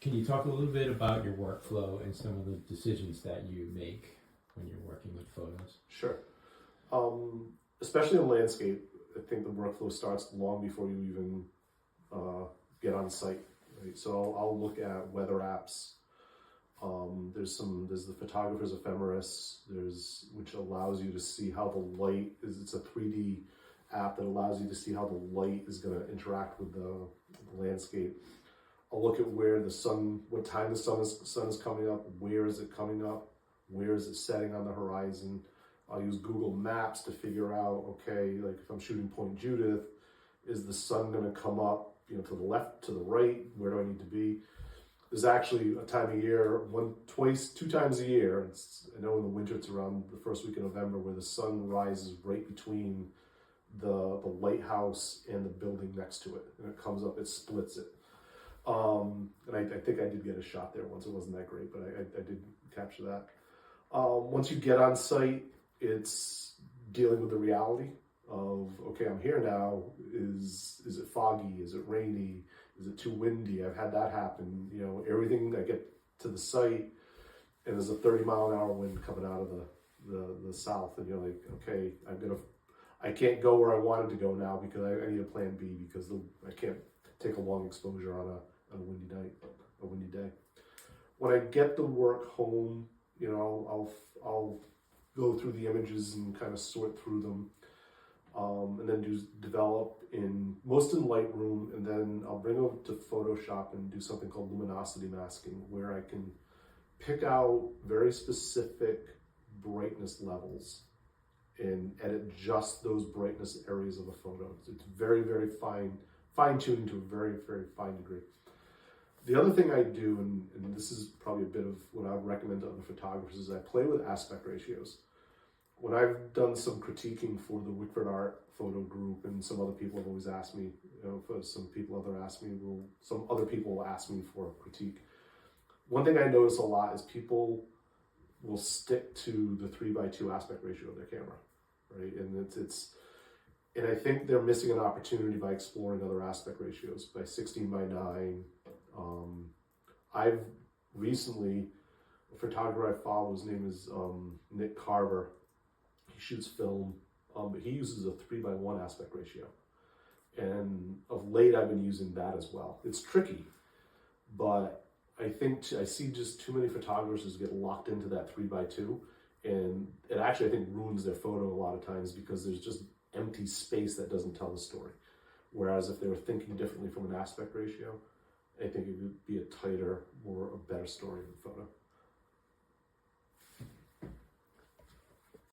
Can you talk a little bit about your workflow and some of the decisions that you make when you're working with photos? Sure. Especially in landscape, I think the workflow starts long before you even get on site. Right? So I'll look at weather apps. There's the photographer's ephemeris. Which allows you to see how the light is. It's a 3D app that allows you to see how the light is going to interact with the landscape. I'll look at where the sun, what time the sun is coming up, where is it coming up, where is it setting on the horizon. I'll use Google Maps to figure out, okay, like if I'm shooting Point Judith, is the sun going to come up, to the left, to the right? Where do I need to be? There's actually a time of year, two times a year. I know in the winter it's around the first week of November where the sun rises right between the lighthouse and the building next to it, and it comes up, it splits it. And I think I did get a shot there once. It wasn't that great, but I did capture that. Once you get on site, it's dealing with the reality of, okay, I'm here now. Is it foggy? Is it rainy? Is it too windy? I've had that happen. Everything, I get to the site and there's a 30-mile-an-hour wind coming out of the south, and you're like, okay, I can't go where I wanted to go now because I need a plan B because I can't take a long exposure on a windy day. When I get the work home, I'll go through the images and kind of sort through them, and then develop most in Lightroom, and then I'll bring it to Photoshop and do something called luminosity masking, where I can pick out very specific brightness levels and edit just those brightness areas of a photo. It's very, very fine-tuned to a very, very fine degree. The other thing I do, and this is probably a bit of what I would recommend to other photographers, is I play with aspect ratios. When I've done some critiquing for the Wickford art photo group, and some other people have always asked me, some other people will ask me for a critique. One thing I notice a lot is people will stick to the 3:2 aspect ratio of their camera, right? And and I think they're missing an opportunity by exploring other aspect ratios, by 16:9. I've recently, a photographer I follow, his name is Nick Carver. He shoots film, but he uses a 3:1 aspect ratio. And of late, I've been using that as well. It's tricky, but I see just too many photographers get locked into that 3:2, and it actually, I think, ruins their photo a lot of times because there's just empty space that doesn't tell the story. Whereas if they were thinking differently from an aspect ratio, I think it would be a tighter or a better story in the photo.